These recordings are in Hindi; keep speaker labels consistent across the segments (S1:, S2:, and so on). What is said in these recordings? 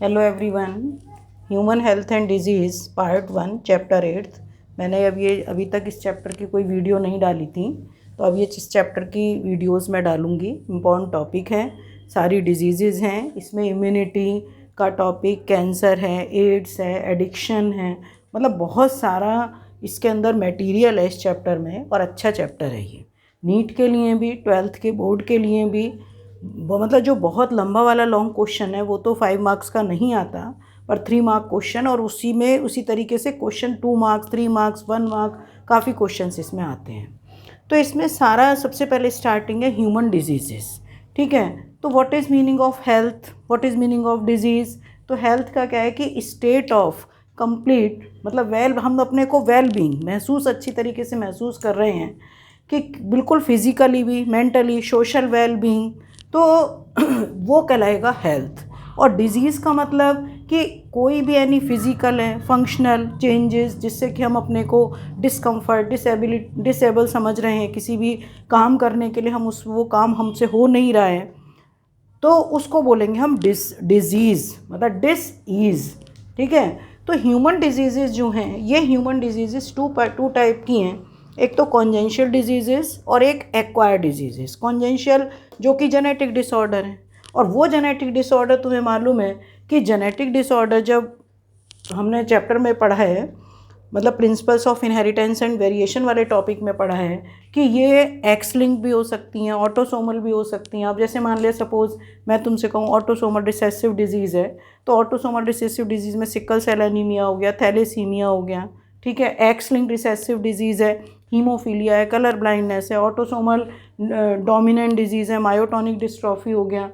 S1: Hello everyone. Human health and disease part 1 chapter 8। मैंने अभी तक इस चैप्टर की कोई वीडियो नहीं डाली थी, तो अब ये इस चैप्टर की वीडियोस मैं डालूँगी। इम्पॉर्टेंट टॉपिक है, सारी डिजीज़ हैं इसमें। इम्यूनिटी का टॉपिक, कैंसर है, एड्स है, एडिक्शन है, मतलब बहुत सारा इसके अंदर मटेरियल है इस चैप्टर में, और अच्छा चैप्टर है ये। नीट के लिए भी, 12th के बोर्ड के लिए भी मतलब जो बहुत लंबा वाला लॉन्ग क्वेश्चन है वो तो 5 मार्क्स का नहीं आता, पर 3 मार्क क्वेश्चन, और उसी तरीके से क्वेश्चन 2 मार्क्स, 3 मार्क्स, 1 मार्क, काफ़ी क्वेश्चन इसमें आते हैं। तो इसमें सारा सबसे पहले स्टार्टिंग है ह्यूमन डिजीजेस। ठीक है, तो what is meaning of health, what is meaning of disease. तो हेल्थ का क्या है कि स्टेट ऑफ कंप्लीट, मतलब हम अपने को वेल बीइंग महसूस, अच्छी तरीके से महसूस कर रहे हैं कि बिल्कुल फिजिकली भी, मेंटली, सोशल वेल बीइंग, तो वो कहलाएगा हेल्थ। और डिजीज़ का मतलब कि कोई भी एनी फिजिकल है, फंक्शनल चेंजेस, जिससे कि हम अपने को डिस्कम्फर्ट, डिसेबल समझ रहे हैं, किसी भी काम करने के लिए वो काम हमसे हो नहीं रहा है, तो उसको बोलेंगे हम डिजीज़, मतलब डिस-ईज़। ठीक है, तो ह्यूमन डिजीज़ जो हैं, ये ह्यूमन डिजीज़ टू टाइप की हैं। एक तो कॉन्जेंशियल डिजीज़ और एक एक्वायर्ड डिजीज़। कॉन्जेंशियल जो कि जेनेटिक डिसऑर्डर है, और वो जेनेटिक डिसऑर्डर तुम्हें मालूम है कि जेनेटिक डिसऑर्डर जब हमने चैप्टर में पढ़ा है, मतलब principles of inheritance and variation वाले टॉपिक में पढ़ा है कि ये एक्स लिंक भी हो सकती हैं, ऑटोसोमल भी हो सकती हैं। अब जैसे मान लिया सपोज़ मैं तुमसे कहूँ ऑटोसोमल रिसेसिव डिजीज़ है, तो ऑटोसोमल रिसेसिव डिजीज़ में सिकल सेल एनीमिया हो गया, थैलेसीमिया हो गया। ठीक है, एक्स लिंक रिसेसिव डिजीज़ है, हीमोफीलिया है, कलर ब्लाइंडनेस है। ऑटोसोमल डोमिनेंट डिजीज़ है, मायोटोनिक डिस्ट्रॉफी हो गया।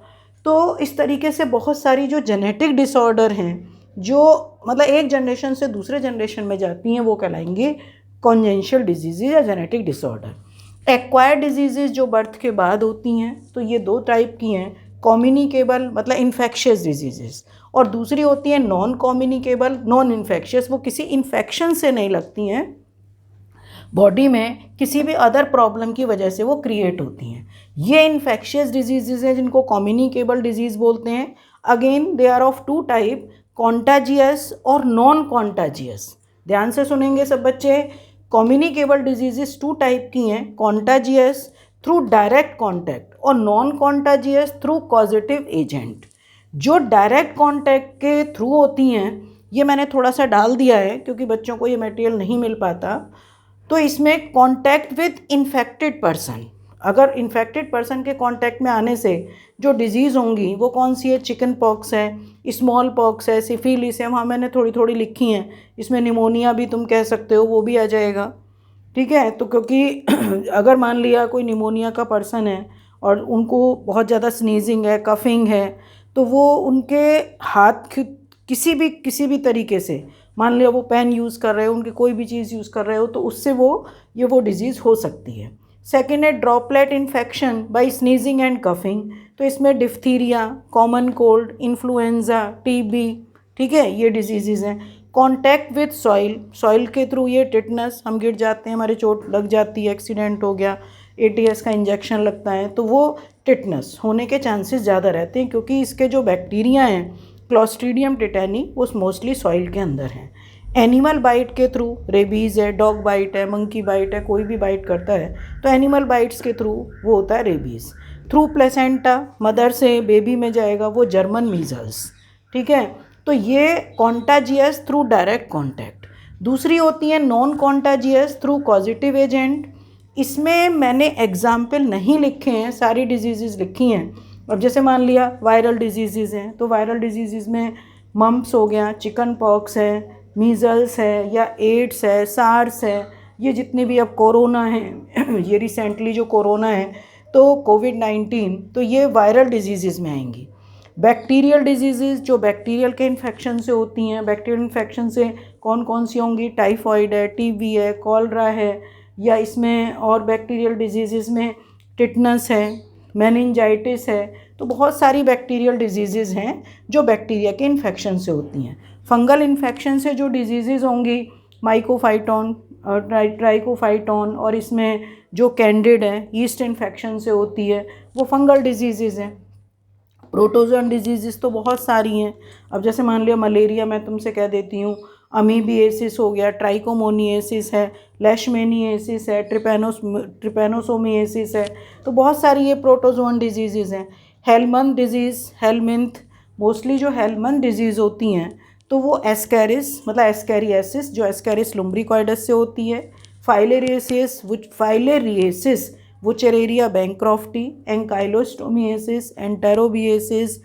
S1: तो इस तरीके से बहुत सारी जो जेनेटिक डिसऑर्डर हैं, जो मतलब एक जनरेशन से दूसरे जनरेशन में जाती हैं, वो कहलाएंगे कॉन्जेंशियल डिजीज़ या जेनेटिक डिसऑर्डर। एक्वायर्ड डिजीज़ जो बर्थ के बाद होती हैं, तो ये 2 टाइप की हैं। कम्युनिकेबल मतलब इन्फेक्शियस डिजीज़, और दूसरी होती है नॉन कम्युनिकेबल, नॉन इन्फेक्शियस। वो किसी इन्फेक्शन से नहीं लगती हैं, बॉडी में किसी भी अदर प्रॉब्लम की वजह से वो क्रिएट होती हैं। ये इन्फेक्शियस डिजीज़ हैं जिनको कम्युनिकेबल डिजीज़ बोलते हैं। Again they are of 2 type, contagious और नॉन कॉन्टाजियस। ध्यान से सुनेंगे सब बच्चे। कम्युनिकेबल डिजीज़ 2 टाइप की हैं, कॉन्टाजियस थ्रू डायरेक्ट कॉन्टैक्ट और non contagious through causative agent. जो डायरेक्ट कॉन्टैक्ट के थ्रू होती हैं, ये मैंने थोड़ा सा डाल दिया है क्योंकि बच्चों को ये मटेरियल नहीं मिल पाता। तो इसमें कांटेक्ट विद इन्फेक्टेड पर्सन, अगर इन्फेक्टेड पर्सन के कांटेक्ट में आने से जो डिजीज़ होंगी वो कौन सी है, चिकन पॉक्स है, स्मॉल पॉक्स है, सिफिलिस है, वहाँ मैंने थोड़ी थोड़ी लिखी हैं। इसमें निमोनिया भी तुम कह सकते हो, वो भी आ जाएगा। ठीक है, तो क्योंकि अगर मान लिया कोई निमोनिया का पर्सन है और उनको बहुत ज़्यादा स्नीजिंग है, कफिंग है, तो वो उनके हाथ किसी भी तरीके से, मान लिया वो पेन यूज़ कर रहे हो, उनकी कोई भी चीज़ यूज़ कर रहे हो, तो उससे वो डिजीज़ हो सकती है। सेकेंड है droplet infection by sneezing and coughing. तो इसमें diphtheria, common cold, influenza, TB, ठीक है, ये डिजीज़ हैं। कांटेक्ट विद सॉइल के थ्रू ये टिटनस, हम गिर जाते हैं, हमारे चोट लग जाती है, एक्सीडेंट हो गया, ATS का इंजेक्शन लगता है, तो वो टिटनस होने के चांसेस ज़्यादा रहते हैं, क्योंकि इसके जो बैक्टीरिया हैं क्लॉस्ट्रीडियम टिटेनी, वो मोस्टली सॉइल के अंदर हैं। एनिमल बाइट के थ्रू, रेबीज़ है, डॉग बाइट है, मंकी बाइट है, कोई भी बाइट करता है तो एनिमल बाइट्स के थ्रू वो होता है रेबीज़। थ्रू प्लेसेंटा, मदर से बेबी में जाएगा, वो जर्मन मीजल्स। ठीक है, तो ये कॉन्टाजियस थ्रू डायरेक्ट कॉन्टैक्ट। दूसरी होती है non contagious through positive agent. इसमें मैंने एग्जाम्पल नहीं लिखे हैं, सारी डिजीज़ लिखी हैं। अब जैसे मान लिया वायरल डिजीज़ हैं, तो वायरल डिजीज़ में मम्प्स हो गया, चिकन पॉक्स है, मीज़ल्स है, या एड्स है, सार्स है, ये जितने भी अब कोरोना है ये रिसेंटली जो कोरोना है, तो कोविड-19, तो ये वायरल डिजीज़ में आएंगी। बैक्टीरियल डिजीज़ जो बैक्टीरियल के इन्फेक्शन से होती हैं, बैक्टीरियल इन्फेक्शन से कौन कौन सी होंगी, टाइफॉइड है, TB है, कॉलरा है, या इसमें और बैक्टीरियल डिजीज़ में टिटनस है, मेनिंजाइटिस है। तो बहुत सारी बैक्टीरियल डिजीज़ हैं जो बैक्टीरिया के इन्फेक्शन से होती हैं। फंगल इन्फेक्शन से जो डिजीज़ होंगी, माइकोफाइटोन और ट्राइकोफाइटोन, और इसमें जो कैंडिड है, ईस्ट इन्फेक्शन से होती है, वो फंगल डिजीज़ हैं। प्रोटोजोअन डिजीज़ तो बहुत सारी हैं। अब जैसे मान लिया मलेरिया, मैं तुमसे कह देती हूँ, अमीबिएसिस हो गया, ट्राइकोमोनिएसिस है, लेशमेनिएसिस है, ट्रिपेनोसोमिएसिस है। तो बहुत सारी ये प्रोटोजोअन डिजीज़ हैं। हेलमंथ डिजीज़, हेलमिंथ, मोस्टली जो हेलमंथ डिजीज़ होती हैं तो वो एस्कैरिस मतलब एस्कैरियासिस जो एस्कैरिस लुम्ब्रिकॉइडस से होती है। फाइलेरिएसिस वुचेरेरिया बैंक्रॉफ्टी, एंकाइलोस्टोमिएसिस, एंटेरोबिएसिस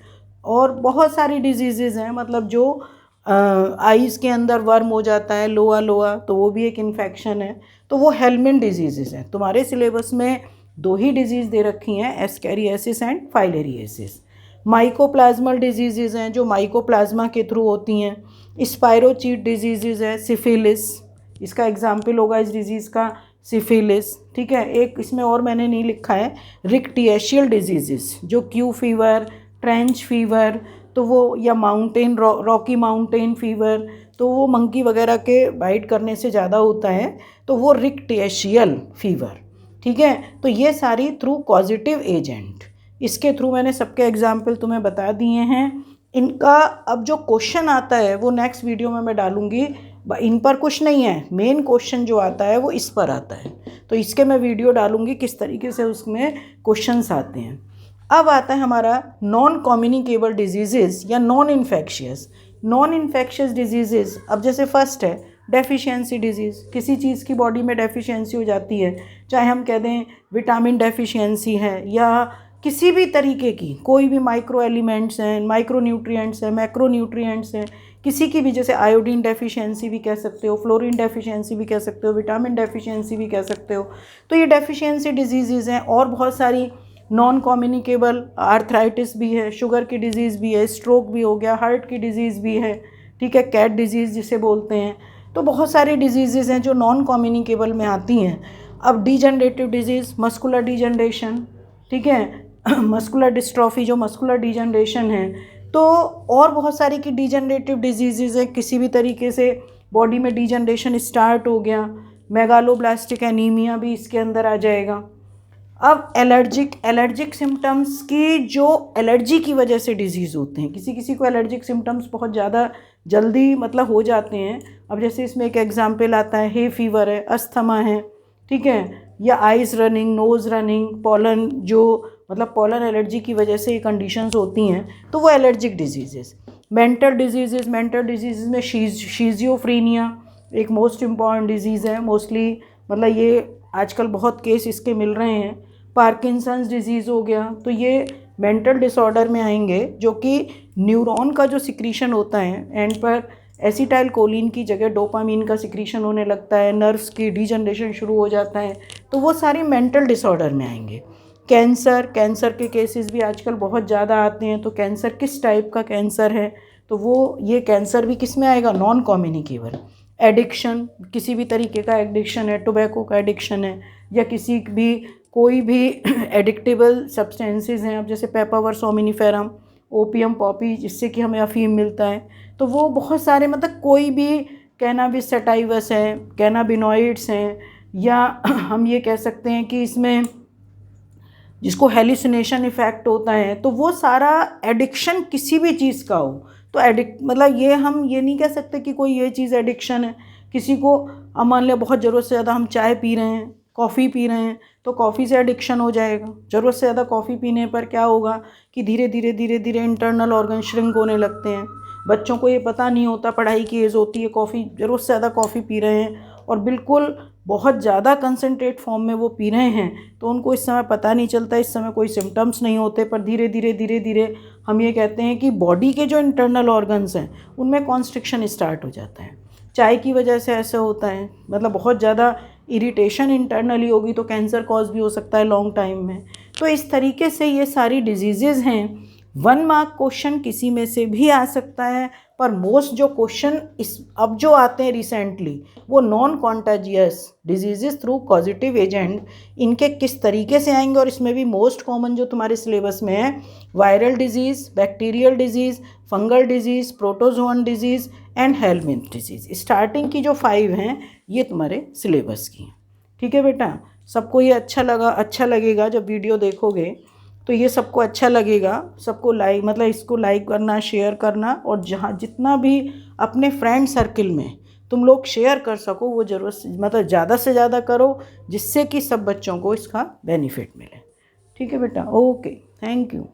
S1: और बहुत सारी डिजीज़ हैं। मतलब जो आइज़ के अंदर वर्म हो जाता है लोआ लोआ, तो वो भी एक इन्फेक्शन है। तो वो हेलमिंथ डिजीज़ हैं। तुम्हारे सिलेबस में 2 ही डिजीज़ दे रखी हैं, एस्कैरियासिस एंड फाइलेरिएसिस। माइकोप्लाज्मल डिजीज़ हैं जो माइकोप्लाज्मा के थ्रू होती हैं। स्पाइरोचीट डिजीज़ है, सिफिलिस, इसका एग्जाम्पल होगा इस डिजीज़ का सिफिलिस। ठीक है, एक इसमें और मैंने नहीं लिखा है, रिक्टिएशियल डिजीज़ जो क्यू फीवर, ट्रेंच फीवर, तो वो या माउंटेन रॉकी माउंटेन फीवर, तो वो मंकी वगैरह के बाइट करने से ज़्यादा होता है, तो वो रिक्टिएशियल फीवर। ठीक है, तो ये सारी थ्रू कॉजिटिव एजेंट, इसके थ्रू मैंने सबके एग्जाम्पल तुम्हें बता दिए हैं। इनका अब जो क्वेश्चन आता है वो नेक्स्ट वीडियो में मैं डालूँगी। इन पर कुछ नहीं है, मेन क्वेश्चन जो आता है वो इस पर आता है, तो इसके मैं वीडियो डालूँगी किस तरीके से उसमें क्वेश्चंस आते हैं। अब आता है हमारा नॉन कम्युनिकेबल डिजीज़ या नॉन इन्फेक्शियस डिजीज़। अब जैसे फर्स्ट है डेफिशिएंसी डिजीज़, किसी चीज़ की बॉडी में डेफिशिएंसी हो जाती है, चाहे हम कह दें विटामिन डेफिशिएंसी है या किसी भी तरीके की कोई भी माइक्रो एलिमेंट्स हैं, माइक्रो न्यूट्रिएंट्स हैं, मैक्रो न्यूट्रिएंट्स हैं, किसी की भी, जैसे आयोडीन डेफिशिएंसी भी कह सकते हो, फ्लोरीन डेफिशिएंसी भी कह सकते हो, विटामिन डेफिशिएंसी भी कह सकते हो। तो ये डेफिशिएंसी डिजीज़ हैं। और बहुत सारी नॉन कम्युनिकेबल, आर्थराइटिस भी है, शुगर की डिज़ीज़ भी है, स्ट्रोक भी हो गया, हार्ट की डिज़ीज़ भी है। ठीक है, कैट डिजीज़ जिसे बोलते हैं। तो बहुत सारी डिजीज़ हैं जो नॉन कम्युनिकेबल में आती हैं। अब डिजनरेटिव डिजीज़, मस्कुलर डिजनरेशन, ठीक है, मस्कुलर डिस्ट्रॉफी जो मस्कुलर डिजनरेशन है, तो और बहुत सारी की डिजनरेटिव डिजीज़ हैं। किसी भी तरीके से बॉडी में डिजनरेशन स्टार्ट हो गया, मेगालोब्लास्टिक एनीमिया भी इसके अंदर आ जाएगा। अब एलर्जिक सिम्टम्स की, जो एलर्जी की वजह से डिजीज़ होते हैं, किसी किसी को एलर्जिक सिम्टम्स बहुत ज़्यादा जल्दी मतलब हो जाते हैं। अब जैसे इसमें एक एग्जांपल आता है, हे फीवर है, अस्थमा है, ठीक है, या eyes running, nose running, pollen, जो मतलब पॉलन एलर्जी की वजह से ये कंडीशंस होती हैं, तो वो एलर्जिक डिजीज़। मेंटल डिजीज़ में शीज़ियोफ्रीनिया एक मोस्ट इम्पॉर्टेंट डिजीज़ है। मोस्टली मतलब ये आजकल बहुत केस इसके मिल रहे हैं। पार्किंसंस डिजीज़ हो गया, तो ये मेंटल डिसऑर्डर में आएंगे, जो कि न्यूरॉन का जो सिक्रीशन होता है एंड पर एसिटाइल कोलिन की जगह डोपामीन का सिक्रीशन होने लगता है, नर्व्स की डिजनरेशन शुरू हो जाता है, तो वो सारी मेंटल डिसऑर्डर में आएंगे। कैंसर के केसेस भी आजकल बहुत ज़्यादा आते हैं। तो कैंसर किस टाइप का कैंसर है, तो वो ये कैंसर भी किस में आएगा, नॉन कम्युनिकेबल। एडिक्शन, किसी भी तरीके का एडिक्शन है, टोबैको का एडिक्शन है, या किसी भी कोई भी एडिक्टेबल सब्सटेंसेस हैं, अब जैसे पेपावर सोमिनिफेरम, ओपियम पॉपी, जिससे कि हमें अफीम मिलता है, तो वो बहुत सारे, मतलब कोई भी कैनाबिस सटाइवस है, कैनाबिनॉइड्स हैं, या हम ये कह सकते हैं कि इसमें जिसको हेलुसिनेशन इफ़ेक्ट होता है, तो वो सारा एडिक्शन किसी भी चीज़ का हो तो मतलब ये हम ये नहीं कह सकते कि कोई ये चीज़ एडिक्शन है। किसी को मान लिया बहुत ज़रूरत से ज़्यादा हम चाय पी रहे हैं, कॉफ़ी पी रहे हैं, तो कॉफ़ी से एडिक्शन हो जाएगा। ज़रूरत से ज़्यादा कॉफ़ी पीने पर क्या होगा कि धीरे धीरे इंटरनल ऑर्गन श्रिंक होने लगते हैं। बच्चों को ये पता नहीं होता, पढ़ाई की एज होती है, कॉफ़ी ज़रूरत से ज़्यादा कॉफ़ी पी रहे हैं और बिल्कुल बहुत ज़्यादा कंसनट्रेट फॉर्म में वो पी रहे हैं, तो उनको इस समय पता नहीं चलता, इस समय कोई सिम्टम्स नहीं होते, पर धीरे धीरे हम ये कहते हैं कि बॉडी के जो इंटरनल ऑर्गन्स हैं उनमें कॉन्स्ट्रिक्शन स्टार्ट हो जाता है। चाय की वजह से ऐसा होता है, मतलब बहुत ज़्यादा इरिटेशन इंटरनली होगी तो कैंसर कॉज भी हो सकता है लॉन्ग टाइम में। तो इस तरीके से ये सारी डिजीज़ हैं। 1 मार्क क्वेश्चन किसी में से भी आ सकता है, पर मोस्ट जो क्वेश्चन इस अब जो आते हैं रिसेंटली, वो non contagious disease through positive agent, इनके किस तरीके से आएंगे। और इसमें भी मोस्ट कॉमन जो तुम्हारे सिलेबस में है, viral disease, bacterial disease, fungal disease, protozoan disease and helminth disease. Starting की जो 5 हैं ये तुम्हारे सिलेबस की हैं। ठीक है बेटा, सबको ये अच्छा लगेगा जब वीडियो देखोगे। तो ये सबको अच्छा लगेगा, सबको लाइक मतलब इसको लाइक करना, शेयर करना, और जहाँ जितना भी अपने फ्रेंड सर्किल में तुम लोग शेयर कर सको वो ज़रूरत मतलब ज़्यादा से ज़्यादा करो, जिससे कि सब बच्चों को इसका बेनिफिट मिले। ठीक है बेटा, ओके, थैंक यू।